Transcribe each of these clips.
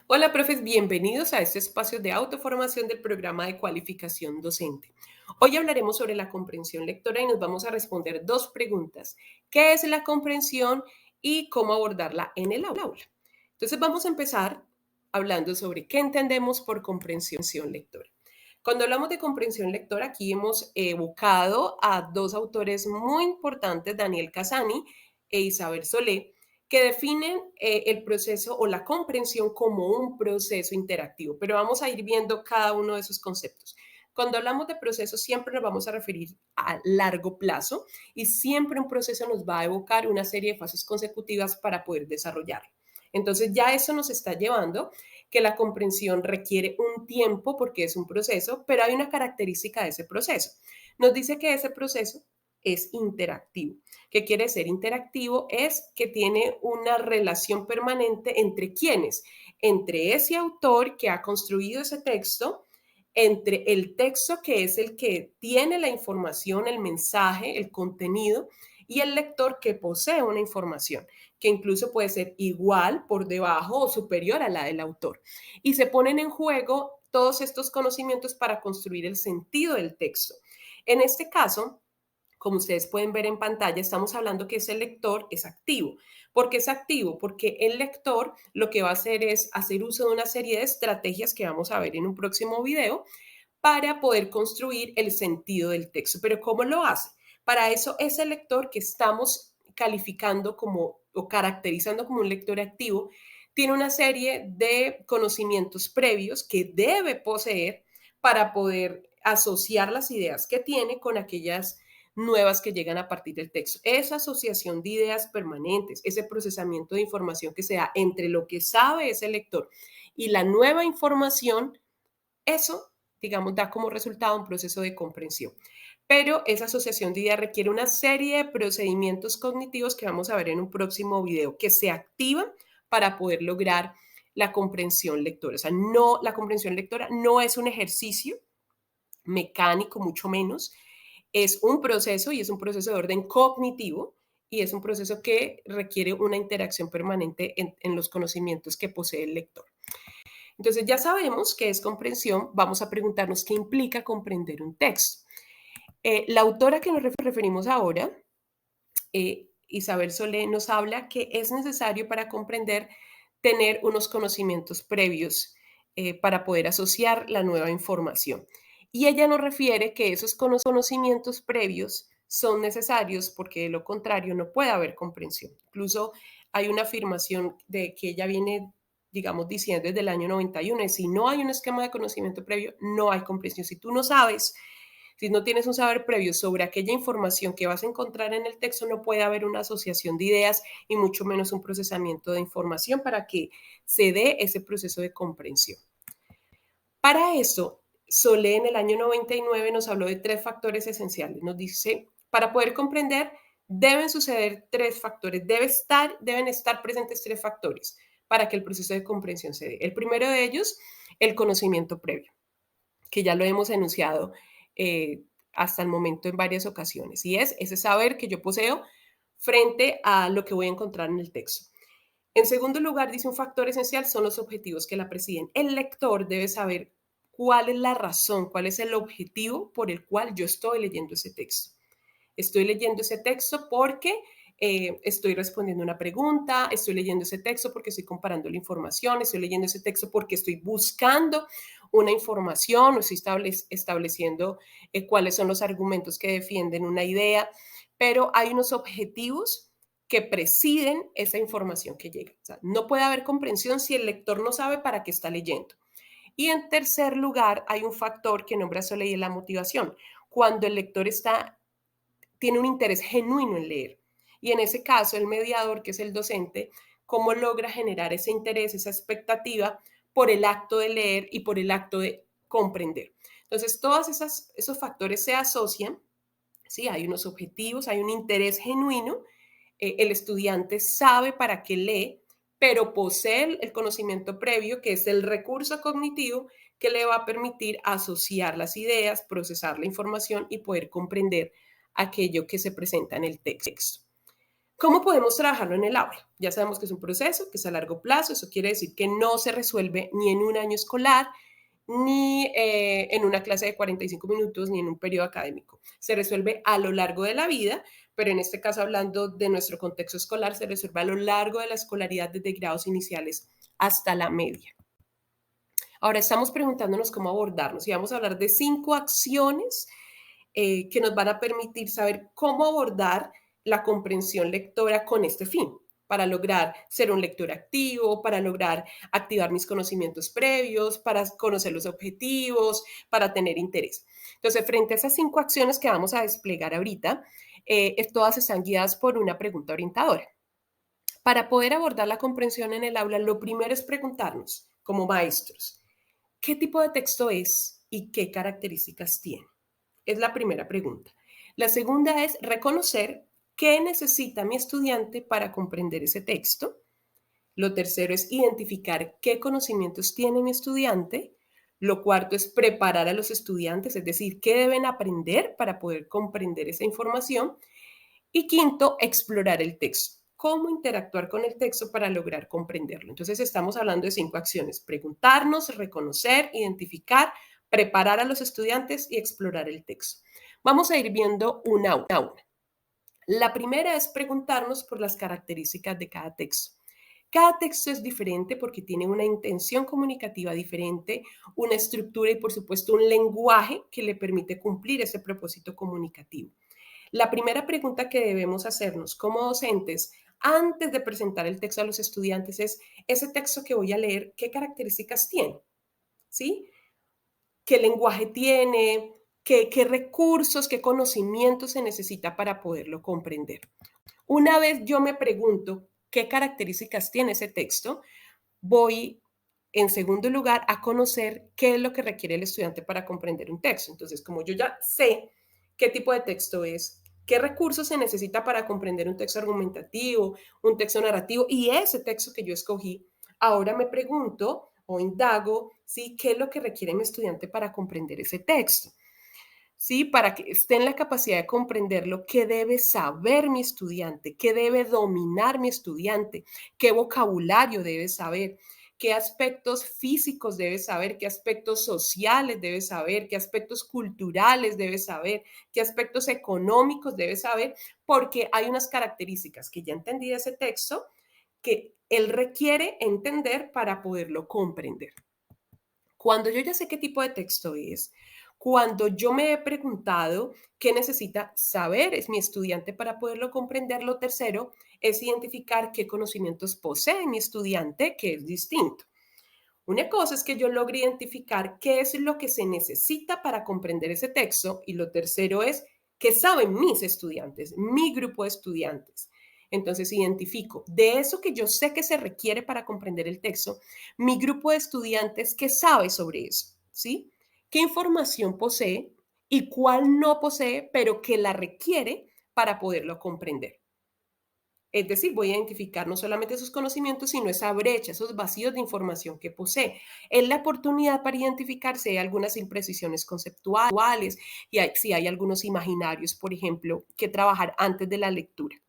Hola, profes, bienvenidos a este espacio de autoformación del programa de cualificación docente. Hoy hablaremos sobre la comprensión lectora y nos vamos a responder dos preguntas. ¿Qué es la comprensión y cómo abordarla en el aula? Entonces vamos a empezar hablando sobre qué entendemos por comprensión lectora. Cuando hablamos de comprensión lectora, aquí hemos evocado a dos autores muy importantes, Daniel Casani e Isabel Solé, que definen el proceso o la comprensión como un proceso interactivo, pero vamos a ir viendo cada uno de esos conceptos. Cuando hablamos de proceso, siempre nos vamos a referir a largo plazo y siempre un proceso nos va a evocar una serie de fases consecutivas para poder desarrollarlo. Entonces ya eso nos está llevando que la comprensión requiere un tiempo porque es un proceso, pero hay una característica de ese proceso. Nos dice que ese proceso es interactivo. ¿Qué quiere ser interactivo? Es que tiene una relación permanente entre quienes, entre ese autor que ha construido ese texto, entre el texto que es el que tiene la información, el mensaje, el contenido, y el lector que posee una información, que incluso puede ser igual, por debajo o superior a la del autor. Y se ponen en juego todos estos conocimientos para construir el sentido del texto. En este caso, como ustedes pueden ver en pantalla, estamos hablando que ese lector es activo. ¿Por qué es activo? Porque el lector lo que va a hacer es hacer uso de una serie de estrategias que vamos a ver en un próximo video para poder construir el sentido del texto. Pero ¿cómo lo hace? Para eso, ese lector que estamos calificando como o caracterizando como un lector activo, tiene una serie de conocimientos previos que debe poseer para poder asociar las ideas que tiene con aquellas nuevas que llegan a partir del texto. Esa asociación de ideas permanentes, ese procesamiento de información que se da entre lo que sabe ese lector y la nueva información, eso, digamos, da como resultado un proceso de comprensión. Pero esa asociación de ideas requiere una serie de procedimientos cognitivos que vamos a ver en un próximo video, que se activan para poder lograr la comprensión lectora. O sea, no, la comprensión lectora no es un ejercicio mecánico, mucho menos. Es un proceso y es un proceso de orden cognitivo y es un proceso que requiere una interacción permanente en los conocimientos que posee el lector. Entonces ya sabemos qué es comprensión, vamos a preguntarnos qué implica comprender un texto. La autora que nos referimos ahora, Isabel Solé, nos habla que es necesario para comprender tener unos conocimientos previos para poder asociar la nueva información. Y ella nos refiere que esos conocimientos previos son necesarios porque de lo contrario no puede haber comprensión. Incluso hay una afirmación de que ella viene, digamos, diciendo desde el año 91, es si no hay un esquema de conocimiento previo, no hay comprensión. Si tú no sabes, si no tienes un saber previo sobre aquella información que vas a encontrar en el texto, no puede haber una asociación de ideas y mucho menos un procesamiento de información para que se dé ese proceso de comprensión. Para eso, Solé en el año 99 nos habló de tres factores esenciales. Nos dice, para poder comprender, deben suceder tres factores, deben estar presentes tres factores para que el proceso de comprensión se dé. El primero de ellos, el conocimiento previo, que ya lo hemos enunciado hasta el momento en varias ocasiones, y es ese saber que yo poseo frente a lo que voy a encontrar en el texto. En segundo lugar, dice un factor esencial son los objetivos que la presiden. El lector debe saber cuál es la razón, cuál es el objetivo por el cual yo estoy leyendo ese texto. Estoy leyendo ese texto porque estoy respondiendo una pregunta, estoy leyendo ese texto porque estoy comparando la información, estoy leyendo ese texto porque estoy buscando una información o estoy estableciendo cuáles son los argumentos que defienden una idea, pero hay unos objetivos que presiden esa información que llega. O sea, no puede haber comprensión si el lector no sabe para qué está leyendo. Y en tercer lugar, hay un factor que nombra Soleil, y la motivación. Cuando el lector tiene un interés genuino en leer. Y en ese caso, el mediador, que es el docente, cómo logra generar ese interés, esa expectativa por el acto de leer y por el acto de comprender. Entonces, todos esos factores se asocian, ¿sí? Hay unos objetivos, hay un interés genuino, el estudiante sabe para qué lee, pero posee el conocimiento previo, que es el recurso cognitivo que le va a permitir asociar las ideas, procesar la información y poder comprender aquello que se presenta en el texto. ¿Cómo podemos trabajarlo en el aula? Ya sabemos que es un proceso, que es a largo plazo, eso quiere decir que no se resuelve ni en un año escolar, ni en una clase de 45 minutos, ni en un periodo académico. Se resuelve a lo largo de la vida, pero en este caso, hablando de nuestro contexto escolar, se resuelve a lo largo de la escolaridad desde grados iniciales hasta la media. Ahora estamos preguntándonos cómo abordarnos y vamos a hablar de 5 acciones que nos van a permitir saber cómo abordar la comprensión lectora con este fin, para lograr ser un lector activo, para lograr activar mis conocimientos previos, para conocer los objetivos, para tener interés. Entonces, frente a esas 5 acciones que vamos a desplegar ahorita, todas están guiadas por una pregunta orientadora. Para poder abordar la comprensión en el aula, lo primero es preguntarnos, como maestros, ¿qué tipo de texto es y qué características tiene? Es la primera pregunta. La segunda es reconocer qué necesita mi estudiante para comprender ese texto. Lo tercero es identificar qué conocimientos tiene mi estudiante. Lo cuarto es preparar a los estudiantes, es decir, qué deben aprender para poder comprender esa información. Y quinto, explorar el texto. Cómo interactuar con el texto para lograr comprenderlo. Entonces, estamos hablando de 5 acciones: preguntarnos, reconocer, identificar, preparar a los estudiantes y explorar el texto. Vamos a ir viendo una a una. La primera es preguntarnos por las características de cada texto. Cada texto es diferente porque tiene una intención comunicativa diferente, una estructura y, por supuesto, un lenguaje que le permite cumplir ese propósito comunicativo. La primera pregunta que debemos hacernos como docentes antes de presentar el texto a los estudiantes es: ese texto que voy a leer, ¿qué características tiene? ¿Sí? ¿Qué lenguaje tiene? ¿Qué recursos, qué conocimientos se necesita para poderlo comprender? Una vez yo me pregunto qué características tiene ese texto, voy en segundo lugar a conocer qué es lo que requiere el estudiante para comprender un texto. Entonces, como yo ya sé qué tipo de texto es, qué recursos se necesita para comprender un texto argumentativo, un texto narrativo y ese texto que yo escogí, ahora me pregunto o indago, ¿sí? ¿Qué es lo que requiere mi estudiante para comprender ese texto? ¿Sí? Para que esté en la capacidad de comprenderlo, qué debe saber mi estudiante, qué debe dominar mi estudiante, qué vocabulario debe saber, qué aspectos físicos debe saber, qué aspectos sociales debe saber, qué aspectos culturales debe saber, qué aspectos económicos debe saber, porque hay unas características que ya entendí de ese texto que él requiere entender para poderlo comprender. Cuando yo ya sé qué tipo de texto es, cuando yo me he preguntado qué necesita saber es mi estudiante para poderlo comprender, lo tercero es identificar qué conocimientos posee mi estudiante, que es distinto. Una cosa es que yo logre identificar qué es lo que se necesita para comprender ese texto y lo tercero es qué saben mis estudiantes, mi grupo de estudiantes. Entonces identifico de eso que yo sé que se requiere para comprender el texto, mi grupo de estudiantes qué sabe sobre eso, ¿sí? ¿Qué información posee y cuál no posee, pero que la requiere para poderlo comprender? Es decir, voy a identificar no solamente sus conocimientos, sino esa brecha, esos vacíos de información que posee. Es la oportunidad para identificar si hay algunas imprecisiones conceptuales y si hay algunos imaginarios, por ejemplo, que trabajar antes de la lectura.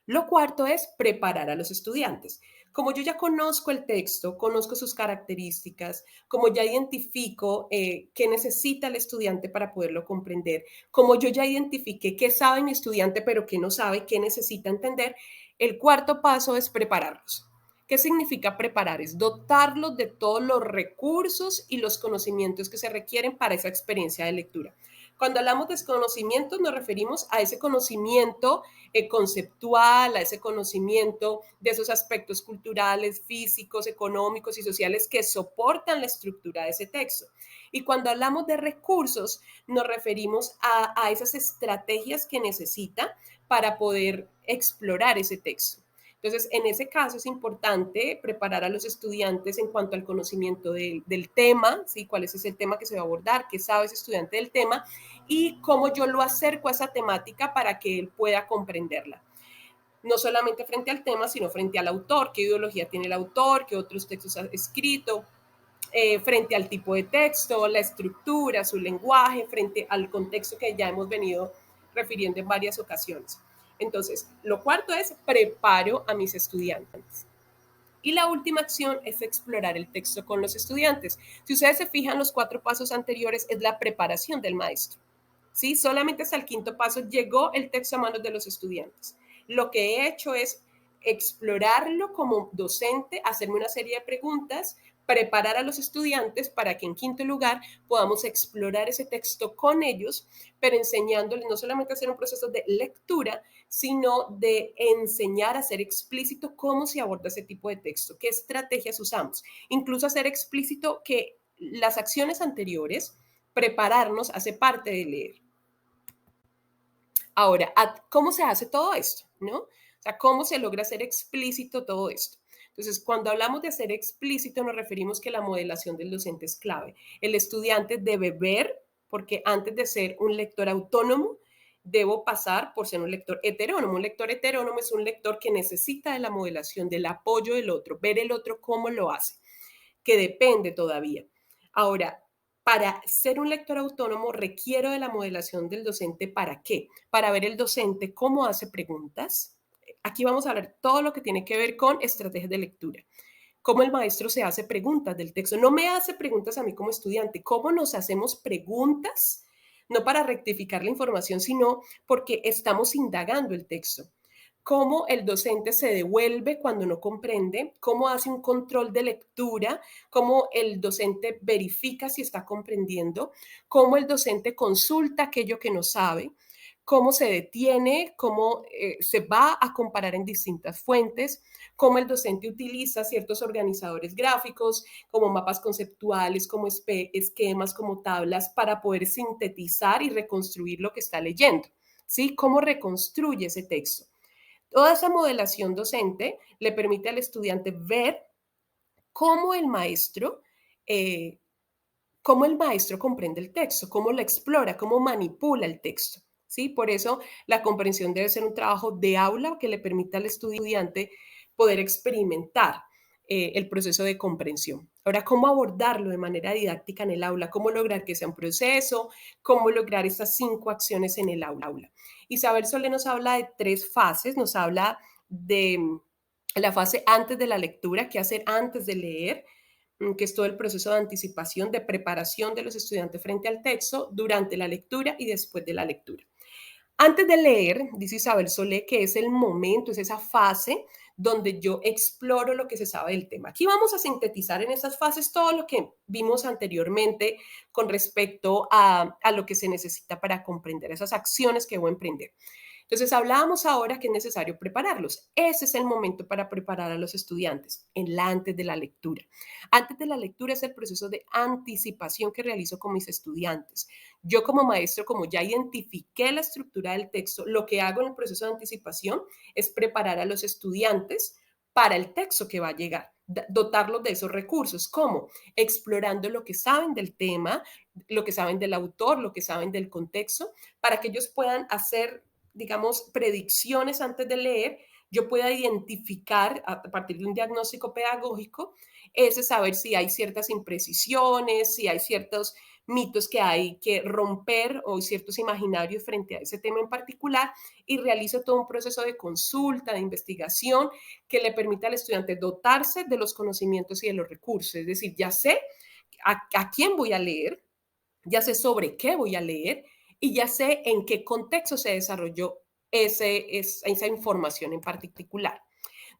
Lo cuarto es preparar a los estudiantes. Como yo ya conozco el texto, conozco sus características, como ya identifico qué necesita el estudiante para poderlo comprender, como yo ya identifiqué qué sabe mi estudiante pero qué no sabe, qué necesita entender, el cuarto paso es prepararlos. ¿Qué significa preparar? Es dotarlos de todos los recursos y los conocimientos que se requieren para esa experiencia de lectura. Cuando hablamos de conocimientos nos referimos a ese conocimiento conceptual, a ese conocimiento de esos aspectos culturales, físicos, económicos y sociales que soportan la estructura de ese texto. Y cuando hablamos de recursos, nos referimos a esas estrategias que necesita para poder explorar ese texto. Entonces, en ese caso es importante preparar a los estudiantes en cuanto al conocimiento del tema, ¿sí? ¿Cuál es ese tema que se va a abordar? ¿Qué sabe ese estudiante del tema? Y cómo yo lo acerco a esa temática para que él pueda comprenderla. No solamente frente al tema, sino frente al autor, qué ideología tiene el autor, qué otros textos ha escrito, frente al tipo de texto, la estructura, su lenguaje, frente al contexto que ya hemos venido refiriendo en varias ocasiones. Entonces, lo cuarto es preparo a mis estudiantes. Y la última acción es explorar el texto con los estudiantes. Si ustedes se fijan, los 4 pasos anteriores es la preparación del maestro. ¿Sí? Solamente hasta el quinto paso llegó el texto a manos de los estudiantes. Lo que he hecho es explorarlo como docente, hacerme una serie de preguntas, preparar a los estudiantes para que en quinto lugar podamos explorar ese texto con ellos, pero enseñándoles no solamente a hacer un proceso de lectura, sino de enseñar a ser explícito cómo se aborda ese tipo de texto, qué estrategias usamos, incluso hacer explícito que las acciones anteriores, prepararnos, hace parte de leer. Ahora, ¿cómo se hace todo esto? ¿No? O sea, ¿cómo se logra hacer explícito todo esto? Entonces, cuando hablamos de hacer explícito, nos referimos que la modelación del docente es clave. El estudiante debe ver, porque antes de ser un lector autónomo, debo pasar por ser un lector heterónomo. Un lector heterónomo es un lector que necesita de la modelación, del apoyo del otro, ver el otro cómo lo hace, que depende todavía. Ahora, para ser un lector autónomo requiero de la modelación del docente. ¿Para qué? Para ver el docente cómo hace preguntas. Aquí vamos a ver todo lo que tiene que ver con estrategias de lectura. Cómo el maestro se hace preguntas del texto. No me hace preguntas a mí como estudiante. ¿Cómo nos hacemos preguntas? No para rectificar la información, sino porque estamos indagando el texto. Cómo el docente se devuelve cuando no comprende, cómo hace un control de lectura, cómo el docente verifica si está comprendiendo, cómo el docente consulta aquello que no sabe, cómo se detiene, cómo se va a comparar en distintas fuentes, cómo el docente utiliza ciertos organizadores gráficos, como mapas conceptuales, como esquemas, como tablas, para poder sintetizar y reconstruir lo que está leyendo. ¿Sí? ¿Cómo reconstruye ese texto? Toda esa modelación docente le permite al estudiante ver cómo el maestro, eh, cómo el maestro comprende el texto, cómo lo explora, cómo manipula el texto. ¿Sí? Por eso la comprensión debe ser un trabajo de aula que le permita al estudiante poder experimentar el proceso de comprensión. Ahora, ¿cómo abordarlo de manera didáctica en el aula? ¿Cómo lograr que sea un proceso? ¿Cómo lograr estas 5 acciones en el aula? Isabel Solé nos habla de 3 fases, nos habla de la fase antes de la lectura, qué hacer antes de leer, que es todo el proceso de anticipación, de preparación de los estudiantes frente al texto, durante la lectura y después de la lectura. Antes de leer, dice Isabel Solé, que es el momento, es esa fase donde yo exploro lo que se sabe del tema. Aquí vamos a sintetizar en esas fases todo lo que vimos anteriormente con respecto a lo que se necesita para comprender esas acciones que voy a emprender. Entonces, hablábamos ahora que es necesario prepararlos. Ese es el momento para preparar a los estudiantes, en la antes de la lectura. Antes de la lectura es el proceso de anticipación que realizo con mis estudiantes. Yo como maestro, como ya identifiqué la estructura del texto, lo que hago en el proceso de anticipación es preparar a los estudiantes para el texto que va a llegar, dotarlos de esos recursos. ¿Cómo? Explorando lo que saben del tema, lo que saben del autor, lo que saben del contexto, para que ellos puedan hacer, digamos, predicciones antes de leer, yo pueda identificar a partir de un diagnóstico pedagógico, ese saber si hay ciertas imprecisiones, si hay ciertos mitos que hay que romper o ciertos imaginarios frente a ese tema en particular, y realizo todo un proceso de consulta, de investigación que le permita al estudiante dotarse de los conocimientos y de los recursos. Es decir, ya sé a quién voy a leer, ya sé sobre qué voy a leer y ya sé en qué contexto se desarrolló esa información en particular.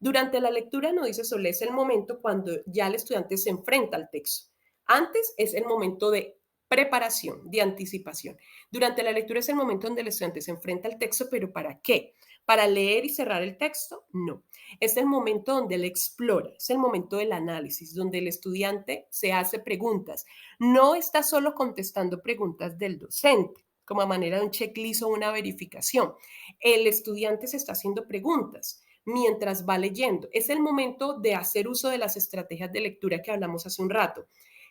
Durante la lectura, no dice Solé, es el momento cuando ya el estudiante se enfrenta al texto. Antes es el momento de preparación, de anticipación. Durante la lectura es el momento donde el estudiante se enfrenta al texto, pero ¿para qué? ¿Para leer y cerrar el texto? No. Es el momento donde él explora, es el momento del análisis, donde el estudiante se hace preguntas. No está solo contestando preguntas del docente, como a manera de un checklist o una verificación. El estudiante se está haciendo preguntas mientras va leyendo. Es el momento de hacer uso de las estrategias de lectura que hablamos hace un rato,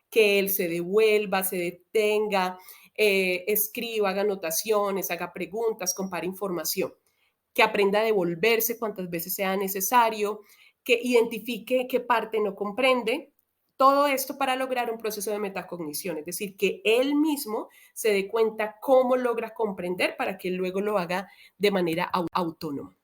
que él se devuelva, se detenga, escriba, haga anotaciones, haga preguntas, compare información, que aprenda a devolverse cuantas veces sea necesario, que identifique qué parte no comprende, Todo esto para lograr un proceso de metacognición, es decir, que él mismo se dé cuenta cómo logra comprender para que él luego lo haga de manera autónoma.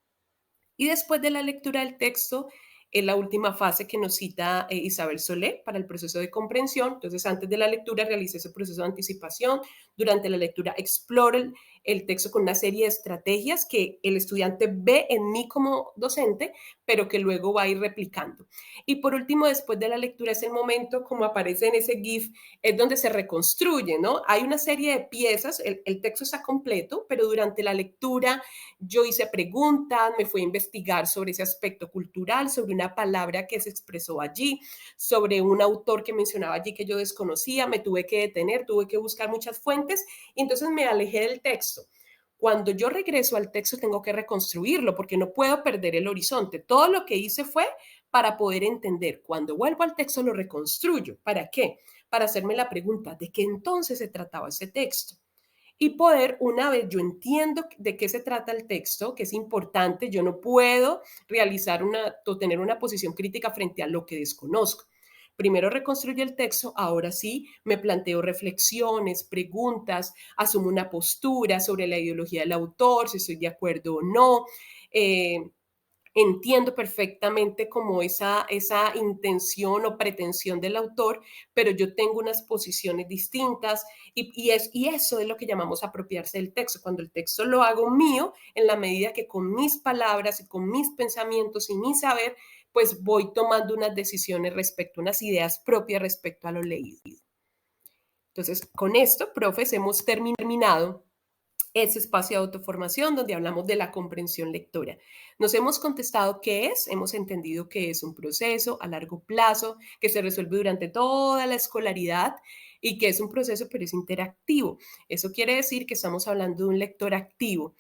Y después de la lectura del texto, es la última fase que nos cita Isabel Solé para el proceso de comprensión. Entonces, antes de la lectura realice ese proceso de anticipación. Durante la lectura explore el texto con una serie de estrategias que el estudiante ve en mí como docente, pero que luego va a ir replicando. Y por último, después de la lectura, es el momento, como aparece en ese GIF, es donde se reconstruye, ¿no? Hay una serie de piezas, el texto está completo, pero durante la lectura yo hice preguntas, me fui a investigar sobre ese aspecto cultural, sobre una palabra que se expresó allí, sobre un autor que mencionaba allí que yo desconocía, me tuve que detener, tuve que buscar muchas fuentes y entonces me alejé del texto. Cuando yo regreso al texto tengo que reconstruirlo porque no puedo perder el horizonte. Todo lo que hice fue para poder entender. Cuando vuelvo al texto lo reconstruyo. ¿Para qué? Para hacerme la pregunta de qué entonces se trataba ese texto y poder, una vez yo entiendo de qué se trata el texto, que es importante, yo no puedo realizar o tener una posición crítica frente a lo que desconozco. Primero reconstruyo el texto, ahora sí me planteo reflexiones, preguntas, asumo una postura sobre la ideología del autor, si estoy de acuerdo o no. Entiendo perfectamente como esa intención o pretensión del autor, pero yo tengo unas posiciones distintas y eso es lo que llamamos apropiarse del texto, cuando el texto lo hago mío en la medida que con mis palabras y con mis pensamientos y mi saber, pues voy tomando unas decisiones respecto a unas ideas propias respecto a lo leído. Entonces, con esto, profes, hemos terminado ese espacio de autoformación donde hablamos de la comprensión lectora. Nos hemos contestado qué es, hemos entendido que es un proceso a largo plazo que se resuelve durante toda la escolaridad y que es un proceso pero es interactivo. Eso quiere decir que estamos hablando de un lector activo.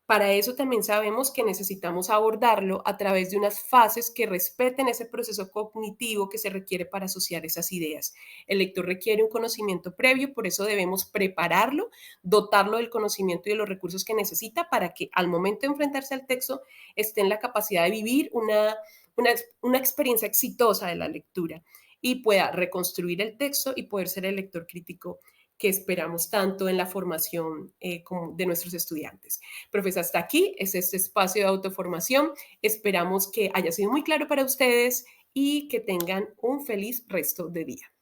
Para eso también sabemos que necesitamos abordarlo a través de unas fases que respeten ese proceso cognitivo que se requiere para asociar esas ideas. El lector requiere un conocimiento previo, por eso debemos prepararlo, dotarlo del conocimiento y de los recursos que necesita para que al momento de enfrentarse al texto esté en la capacidad de vivir una experiencia exitosa de la lectura y pueda reconstruir el texto y poder ser el lector crítico que esperamos tanto en la formación como de nuestros estudiantes. Profesor, hasta aquí es este espacio de autoformación. Esperamos que haya sido muy claro para ustedes y que tengan un feliz resto de día.